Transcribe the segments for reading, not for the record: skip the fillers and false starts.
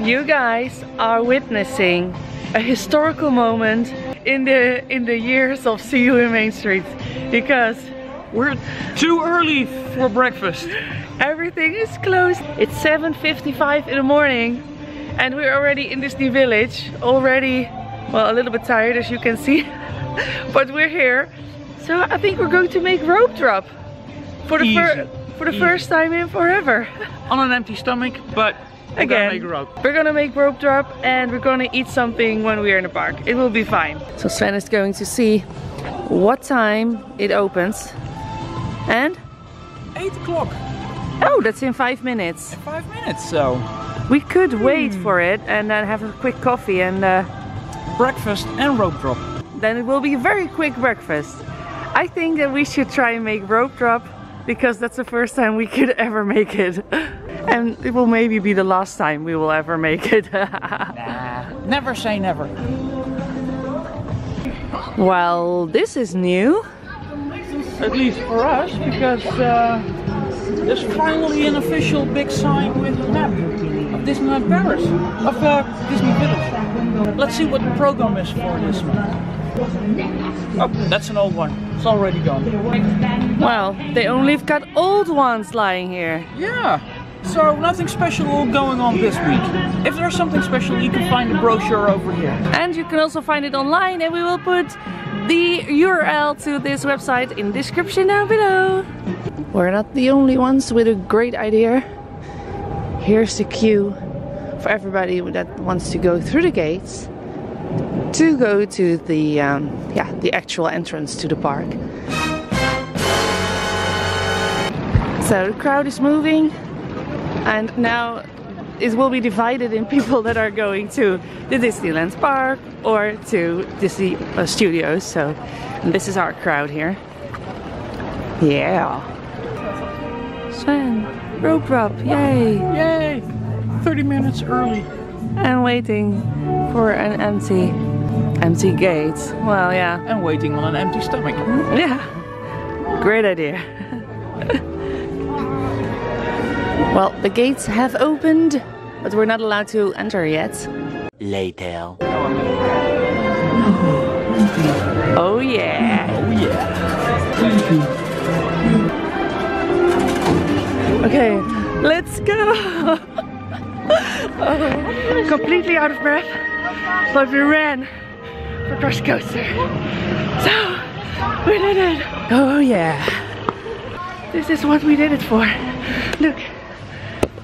You guys are witnessing a historical moment in the years of Seeyouinmainstreet, because we're too early for breakfast. Everything is closed. It's 7:55 in the morning and we're already in Disney Village. Already, well, a little bit tired as you can see, but we're here. So I think we're going to make rope drop for the first time in forever. On an empty stomach, but again, we're gonna make rope drop and we're gonna eat something when we're in the park. It will be fine. So Sven is going to see what time it opens. And? 8 o'clock. Oh, that's in 5 minutes. In 5 minutes, so. We could wait for it and then have a quick coffee and breakfast and rope drop. Then it will be a very quick breakfast. I think that we should try and make rope drop because that's the first time we could ever make it. And it will maybe be the last time we will ever make it. Nah, never say never. Well, this is new. At least for us, because there's finally an official big sign with a map of Disneyland Paris, of Disney Village. Let's see what the program is for this one. Oh, that's an old one. It's already gone. Well, they only got old ones lying here. Yeah. So nothing special going on this week. If there's something special, you can find the brochure over here. And you can also find it online, and we will put the URL to this website in the description down below. We're not the only ones with a great idea. Here's the queue for everybody that wants to go through the gates to go to the actual entrance to the park. So the crowd is moving. And now it will be divided in people that are going to the Disneyland Park or to Disney Studios. So this is our crowd here. Yeah. Sven, rope drop, yay! Yay! 30 minutes early. And waiting for an empty gate. Well, yeah. And waiting on an empty stomach. Yeah. Great idea. Well, the gates have opened, but we're not allowed to enter yet. Later. Oh yeah. Oh yeah. Okay, let's go. Oh, completely out of breath, but we ran for Crush Coaster. So, we did it. Oh yeah. This is what we did it for. Look.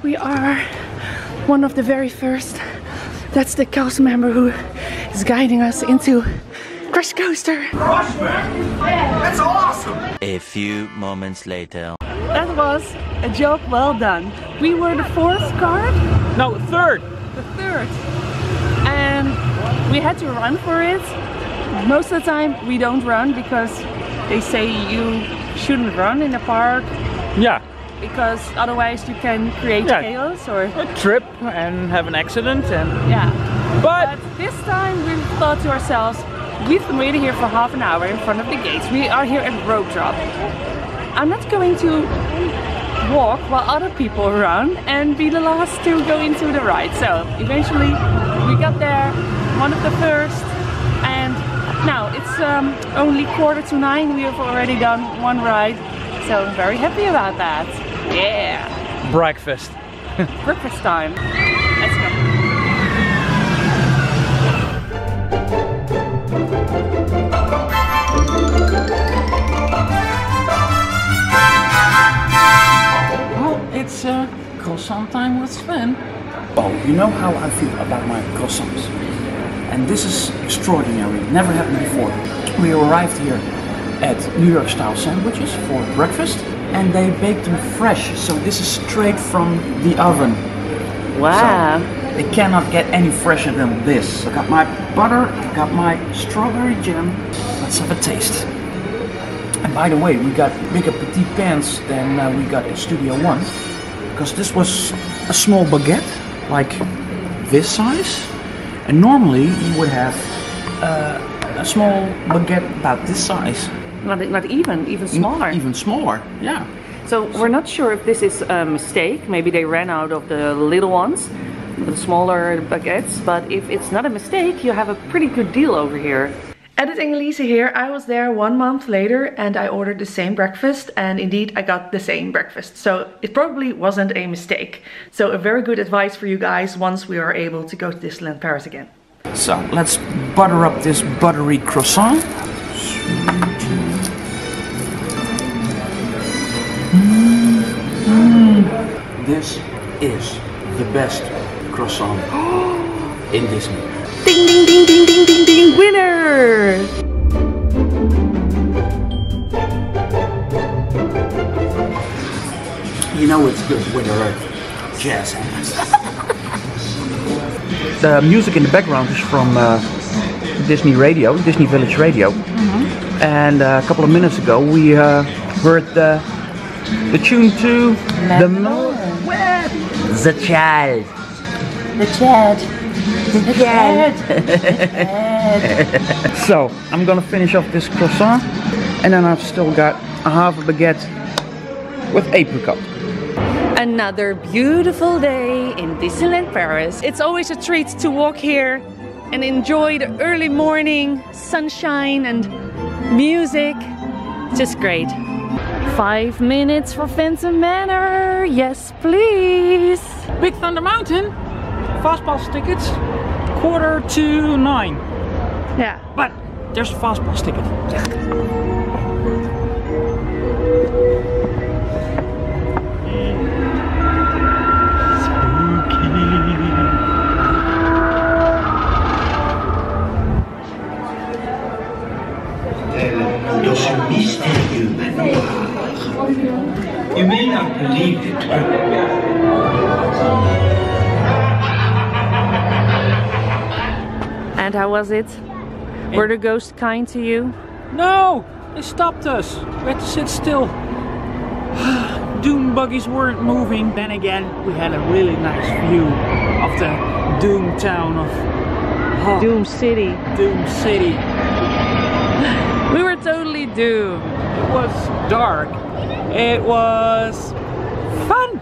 We are one of the very first. That's the cast member who is guiding us into Crush Coaster. That's awesome! A few moments later. That was a job well done. We were the 4th card? No, 3rd. The 3rd. And we had to run for it. Most of the time we don't run because they say you shouldn't run in the park. Yeah. Because otherwise you can create chaos or a trip and have an accident and But this time we thought to ourselves, we've been waiting here for half an hour in front of the gates. We are here at rope drop. I'm not going to walk while other people run and be the last to go into the ride. So eventually we got there, one of the first, and now it's only 8:45. We have already done one ride. So I'm very happy about that. Yeah. Breakfast. Breakfast time. Let's go. Well, it's croissant time with Sven. Oh, you know how I feel about my croissants. And this is extraordinary. Never happened before. We arrived here at New York style sandwiches for breakfast and they baked them fresh, so this is straight from the oven. Wow. So they cannot get any fresher than this. I got my butter, I got my strawberry jam. Let's have a taste. And by the way, we got bigger petite pans than we got in Studio One, because this was a small baguette like this size, and normally you would have a small baguette about this size. Not even smaller. Even smaller, yeah. So we're not sure if this is a mistake. Maybe they ran out of the little ones. the smaller baguettes, but if it's not a mistake, you have a pretty good deal over here. Editing Elise here. I was there 1 month later and I ordered the same breakfast, and indeed I got the same breakfast. So it probably wasn't a mistake. So a very good advice for you guys once we are able to go to Disneyland Paris again. So let's butter up this buttery croissant. This is the best croissant in Disney. Ding ding ding ding ding ding ding, winner! You know it's good when you're jazz hands. The music in the background is from Disney Radio, Disney Village Radio. And a couple of minutes ago we heard the tune to Manor. The Child. The Chad. The Chad. So I'm gonna finish off this croissant, and then I've still got a half a baguette with apricot. Another beautiful day in Disneyland Paris. It's always a treat to walk here and enjoy the early morning sunshine and music. Just great. 5 minutes for Phantom Manor. Yes, please. Big Thunder Mountain. Fastpass tickets, 8:45. Yeah. But there's a Fastpass ticket. Dans ce mystérieux manoir. You may not believe it, but And how was it? Were the ghosts kind to you? No, they stopped us. We had to sit still. Doom buggies weren't moving. Then again, we had a really nice view of the Doom town of Doom City. Doom City. We were totally doomed. It was dark. It was fun.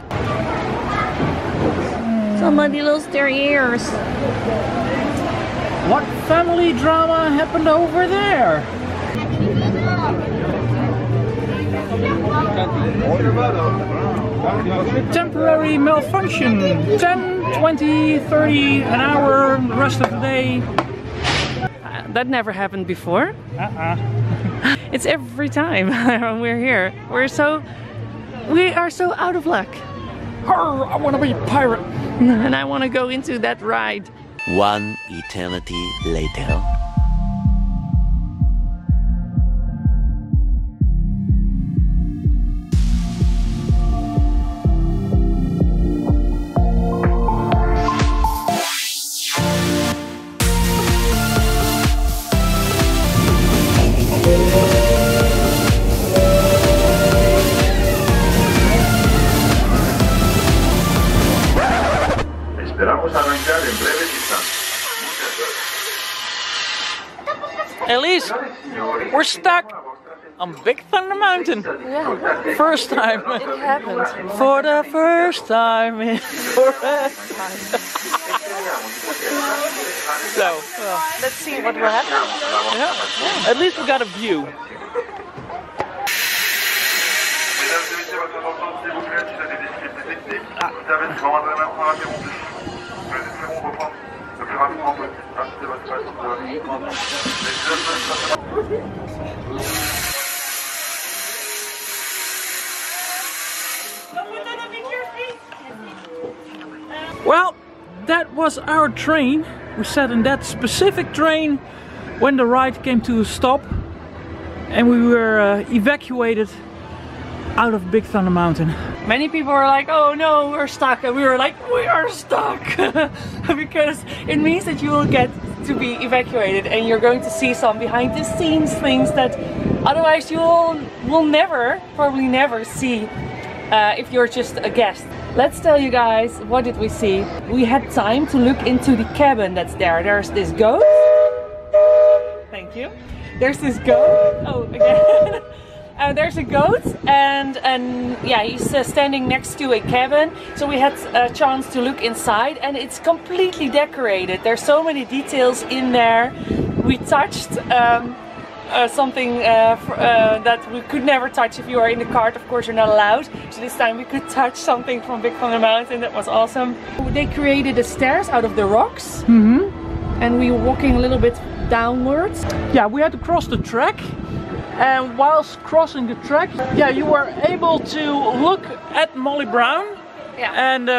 Somebody lost their ears. What family drama happened over there? Temporary malfunction. 10, 20, 30 an hour, the rest of the day. That never happened before. It's every time when we're here. We are so out of luck. Arr, I want to be a pirate. And I want to go into that ride. 1 eternity later. esperamos arrancar en breves instantes. Elise, we're stuck on Big Thunder Mountain. Yeah. First time. It happened. For the first time in forever. So, Let's see what will happen. yeah, at least we got a view. Well, that was our train. We sat in that specific train when the ride came to a stop, and we were evacuated out of Big Thunder Mountain. Many people were like, oh no, we're stuck. And we were like, we are stuck. Because it means that you will get to be evacuated and you're going to see some behind the scenes things that otherwise you will never, probably never see if you're just a guest. Let's tell you guys, what did we see? We had time to look into the cabin that's there. There's this ghost. Thank you. There's this ghost. Oh, again. there's a goat, and yeah, he's standing next to a cabin. So we had a chance to look inside, and it's completely decorated. There's so many details in there. We touched something that we could never touch if you are in the cart. Of course, you're not allowed. So this time we could touch something from Big Thunder Mountain. That was awesome. They created the stairs out of the rocks, and we were walking a little bit downwards. Yeah, we had to cross the track. And whilst crossing the track, yeah, you were able to look at Molly Brown, and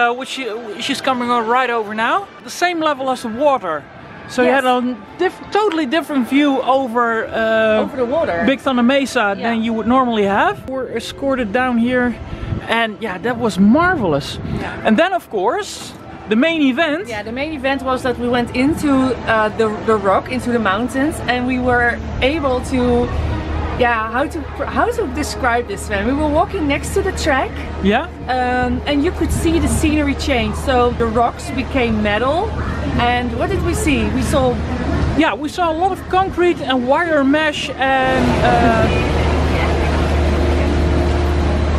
she's coming on right over now. The same level as the water, so you had a totally different view over the water, Big Thunder Mesa than you would normally have. We're escorted down here, and yeah, that was marvelous. Yeah. And then, of course, the main event. Yeah, the main event was that we went into the rock, into the mountains, and we were able to. Yeah, how to describe this, man? We were walking next to the track. Yeah. And you could see the scenery change. So the rocks became metal. And what did we see? We saw... Yeah, we saw a lot of concrete and wire mesh and...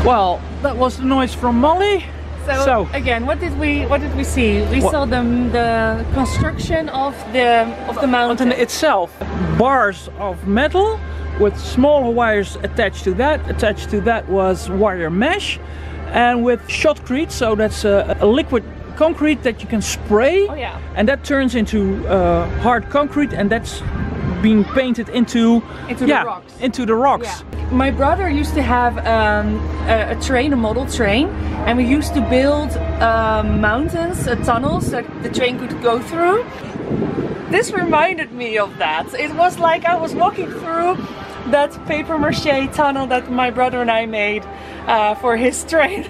well, that was the noise from Molly. So again, what did we see? We saw the construction of the mountain itself. Bars of metal with smaller wires attached to that. Attached to that was wire mesh, and with shotcrete, so that's a liquid concrete that you can spray. Oh yeah. And that turns into hard concrete, and that's being painted into the rocks. Into the rocks. Yeah. My brother used to have a train, a model train, and we used to build mountains, tunnels that the train could go through. This reminded me of that. It was like I was walking through that paper mache tunnel that my brother and I made for his train.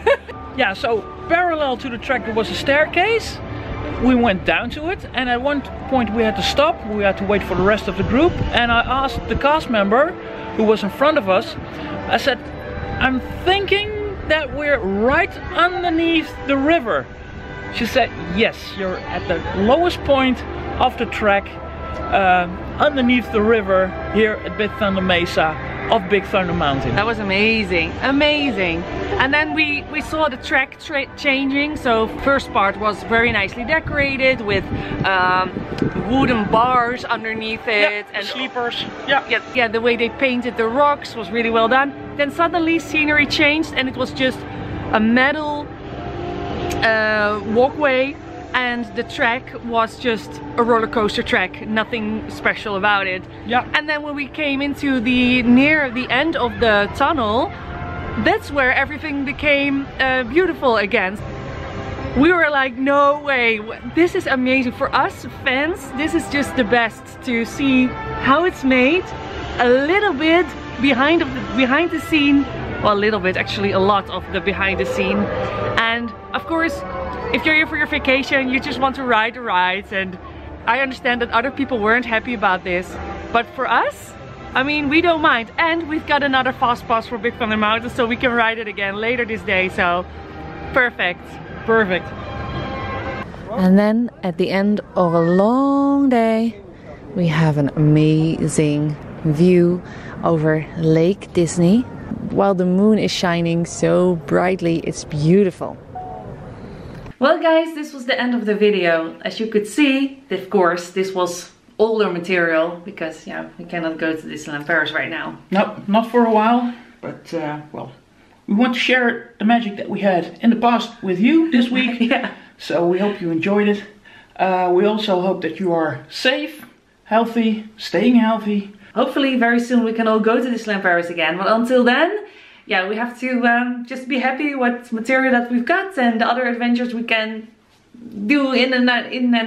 Yeah, so parallel to the track there was a staircase. We went down to it, and at one point we had to stop. We had to wait for the rest of the group, and I asked the cast member who was in front of us, I said, I'm thinking that we're right underneath the river. She said, yes, you're at the lowest point of the track, underneath the river here at Big Thunder Mesa of Big Thunder Mountain. That was amazing, amazing. And then we saw the track changing. So first part was very nicely decorated with wooden bars underneath it, and sleepers. Yeah, the way they painted the rocks was really well done. Then suddenly scenery changed, and it was just a metal walkway, and the track was just a roller coaster track, nothing special about it. Yeah. And then when we came into near the end of the tunnel, that's where everything became beautiful again. We were like, no way, this is amazing. For us fans, this is just the best to see how it's made, a little bit behind the scene, well, a little bit, actually a lot of the behind the scene. And of course, if you're here for your vacation, you just want to ride the rides, and I understand that other people weren't happy about this, but for us, I mean, we don't mind. And we've got another fast pass for Big Thunder Mountain, so we can ride it again later this day, so perfect. Perfect. And then at the end of a long day, we have an amazing view over Lake Disney. While the moon is shining so brightly, it's beautiful. Well guys, this was the end of the video. As you could see, of course, this was older material because yeah, we cannot go to Disneyland Paris right now. No, not for a while, but well, we want to share the magic that we had in the past with you this week. Yeah. So we hope you enjoyed it. We also hope that you are safe, healthy, staying healthy. Hopefully very soon we can all go to Disneyland Paris again, but until then, yeah, we have to just be happy with material that we've got and the other adventures we can do in and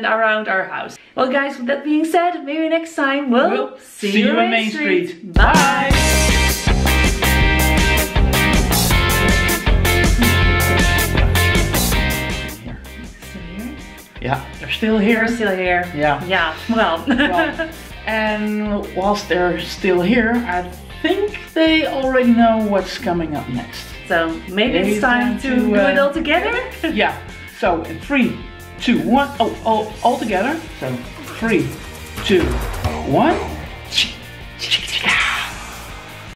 around our house. Well guys, with that being said, maybe next time we'll see you in Main Street. Bye! Yeah, they're still here. They're still here. Yeah. Yeah, well. And whilst they're still here, I think they already know what's coming up next. So maybe it's time to do it all together? Yeah. So in 3, 2, 1. Oh, all together. So 3, 2, 1.